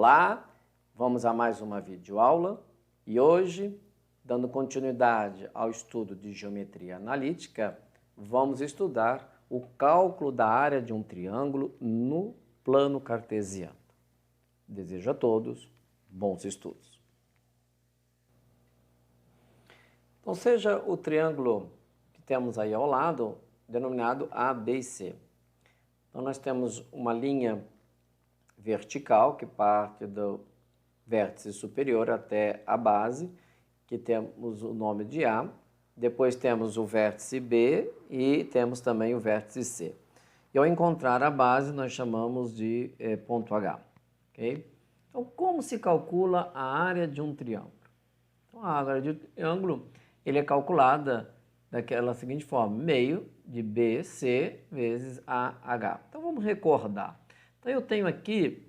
Olá, vamos a mais uma videoaula e hoje, dando continuidade ao estudo de geometria analítica, vamos estudar o cálculo da área de um triângulo no plano cartesiano. Desejo a todos bons estudos. Então, seja o triângulo que temos aí ao lado, denominado ABC. Então, nós temos uma linha vertical que parte do vértice superior até a base, que temos o nome de A. Depois temos o vértice B e temos também o vértice C. E ao encontrar a base, nós chamamos de ponto H. Okay? Então, como se calcula a área de um triângulo? Então, a área de um triângulo ele é calculada daquela seguinte forma: meio de BC vezes AH. Então, vamos recordar. Então, eu tenho aqui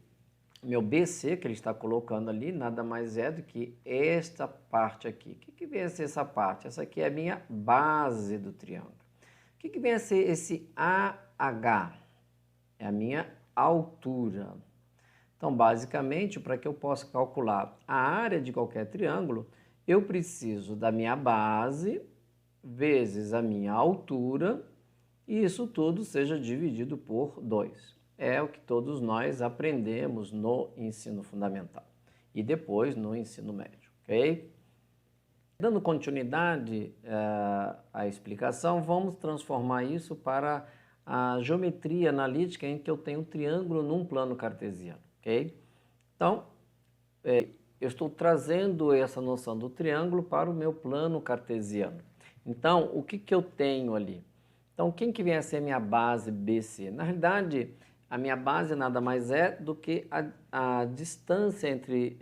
meu BC, que ele está colocando ali, nada mais é do que esta parte aqui. O que vem a ser essa parte? Essa aqui é a minha base do triângulo. O que vem a ser esse AH? É a minha altura. Então, basicamente, para que eu possa calcular a área de qualquer triângulo, eu preciso da minha base vezes a minha altura, e isso tudo seja dividido por 2. É o que todos nós aprendemos no ensino fundamental e depois no ensino médio, ok? Dando continuidade à explicação, vamos transformar isso para a geometria analítica em que eu tenho um triângulo num plano cartesiano, ok? Então, eu estou trazendo essa noção do triângulo para o meu plano cartesiano. Então, o que eu tenho ali? Então, quem que vem a ser a minha base BC? Na realidade, a minha base nada mais é do que a distância entre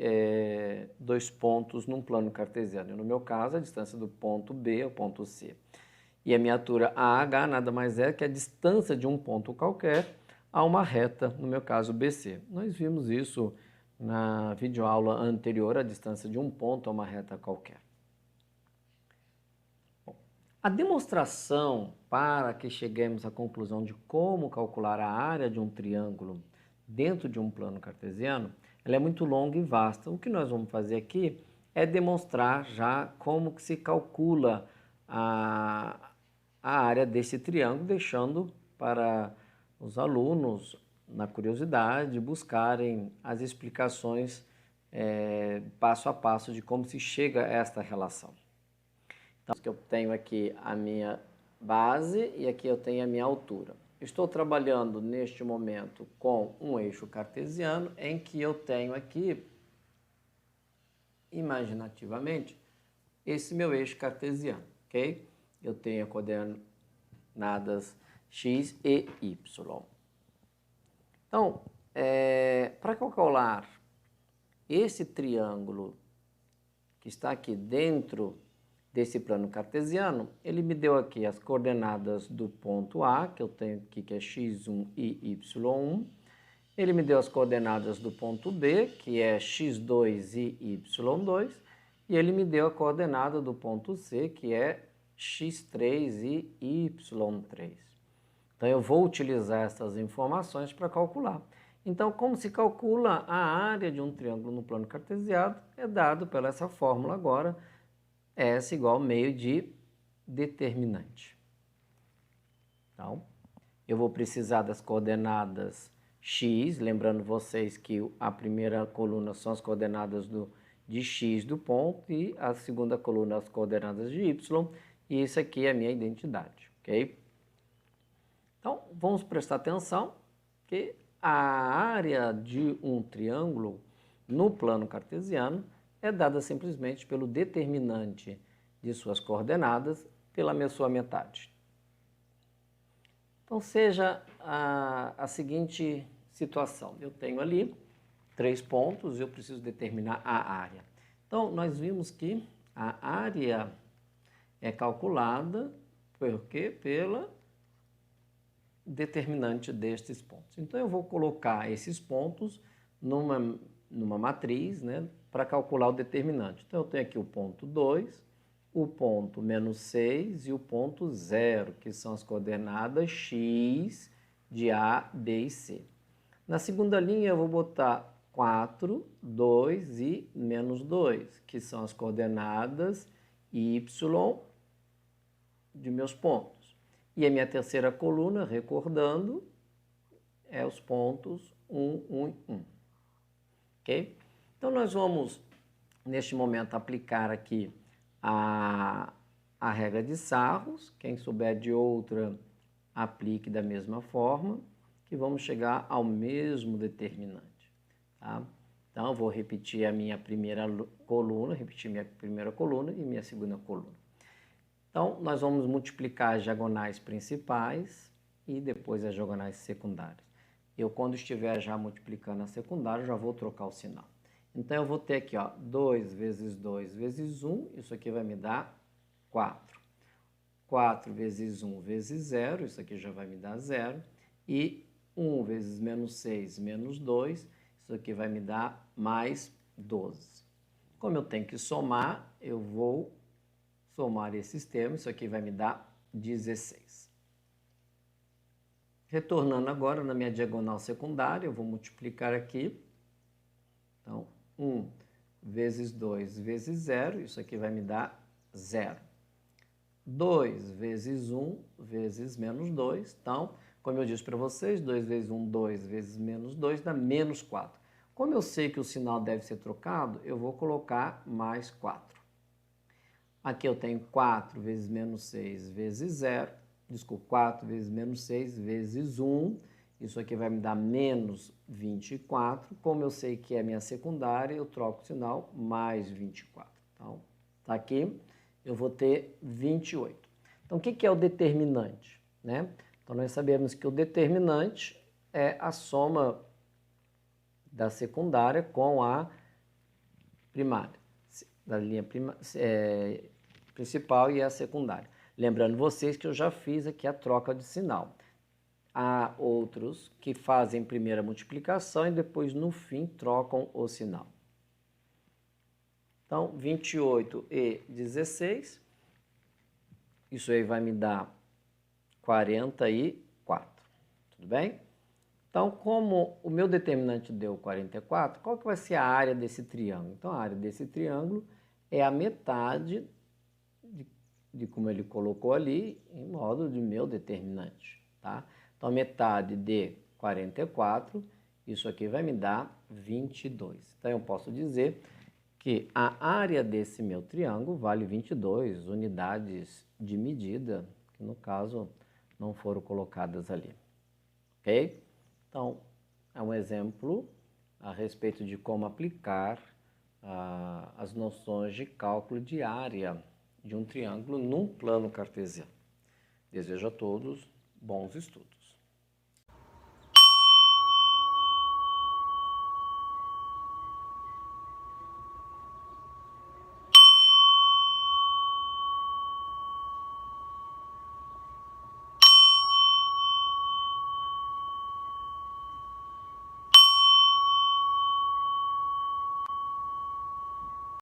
dois pontos num plano cartesiano. No meu caso, a distância do ponto B ao ponto C. E a minha altura AH nada mais é que a distância de um ponto qualquer a uma reta, no meu caso BC. Nós vimos isso na videoaula anterior, a distância de um ponto a uma reta qualquer. A demonstração para que cheguemos à conclusão de como calcular a área de um triângulo dentro de um plano cartesiano, ela é muito longa e vasta. O que nós vamos fazer aqui é demonstrar já como que se calcula a área desse triângulo, deixando para os alunos, na curiosidade, buscarem as explicações passo a passo de como se chega a esta relação. Então, eu tenho aqui a minha base e aqui eu tenho a minha altura. Estou trabalhando neste momento com um eixo cartesiano em que eu tenho aqui, imaginativamente, esse meu eixo cartesiano, ok? Eu tenho coordenadas x e y. Então, para calcular esse triângulo que está aqui dentro desse plano cartesiano, ele me deu aqui as coordenadas do ponto A, que eu tenho aqui que é x1 e y1. Ele me deu as coordenadas do ponto B, que é x2 e y2. E ele me deu a coordenada do ponto C, que é x3 e y3. Então, eu vou utilizar essas informações para calcular. Então, como se calcula a área de um triângulo no plano cartesiano? É dado pela essa fórmula agora, S igual meio de determinante. Então, eu vou precisar das coordenadas x, lembrando vocês que a primeira coluna são as coordenadas de x do ponto e a segunda coluna as coordenadas de y, e isso aqui é a minha identidade, ok? Então, vamos prestar atenção que a área de um triângulo no plano cartesiano é dada simplesmente pelo determinante de suas coordenadas pela sua metade. Então, seja a seguinte situação. Eu tenho ali 3 pontos e eu preciso determinar a área. Então, nós vimos que a área é calculada por quê? Pela determinante destes pontos. Então, eu vou colocar esses pontos numa matriz, né, para calcular o determinante. Então, eu tenho aqui o ponto 2, o ponto menos 6 e o ponto 0, que são as coordenadas x de A, B e C. Na segunda linha, eu vou botar 4, 2 e menos 2, que são as coordenadas y de meus pontos. E a minha terceira coluna, recordando, é os pontos 1, 1 e 1. Ok? Então, nós vamos, neste momento, aplicar aqui a regra de Sarros. Quem souber de outra, aplique da mesma forma, que vamos chegar ao mesmo determinante. Tá? Então, eu vou repetir a minha primeira coluna, e minha segunda coluna. Então, nós vamos multiplicar as diagonais principais e depois as diagonais secundárias. Eu, quando estiver já multiplicando a secundária, já vou trocar o sinal. Então, eu vou ter aqui, ó, 2 vezes 2 vezes 1, isso aqui vai me dar 4. 4 vezes 1 vezes 0, isso aqui já vai me dar 0. E 1 vezes menos 6 menos 2, isso aqui vai me dar mais 12. Como eu tenho que somar, eu vou somar esses termos, isso aqui vai me dar 16. Retornando agora na minha diagonal secundária, eu vou multiplicar aqui. Então, 1 vezes 2 vezes 0, isso aqui vai me dar 0. 2 vezes 1 vezes menos 2, então, como eu disse para vocês, 2 vezes 1, 2 vezes menos 2 dá menos 4. Como eu sei que o sinal deve ser trocado, eu vou colocar mais 4. Aqui eu tenho 4 vezes menos 6 vezes 0, 4 vezes menos 6 vezes 1, isso aqui vai me dar menos 24. Como eu sei que é minha secundária, eu troco o sinal, mais 24. Então, tá aqui, eu vou ter 28. Então, o que é o determinante, né? Então, nós sabemos que o determinante é a soma da secundária com a primária, da linha principal e a secundária. Lembrando vocês que eu já fiz aqui a troca de sinal. Há outros que fazem primeiro a multiplicação e depois, no fim, trocam o sinal. Então, 28 e 16, isso aí vai me dar 44, tudo bem? Então, como o meu determinante deu 44, qual que vai ser a área desse triângulo? Então, a área desse triângulo é a metade de como ele colocou ali, em modo de meu determinante, tá? Então, metade de 44, isso aqui vai me dar 22. Então, eu posso dizer que a área desse meu triângulo vale 22 unidades de medida, que no caso não foram colocadas ali, ok? Então, é um exemplo a respeito de como aplicar as noções de cálculo de área de um triângulo num plano cartesiano. Desejo a todos bons estudos.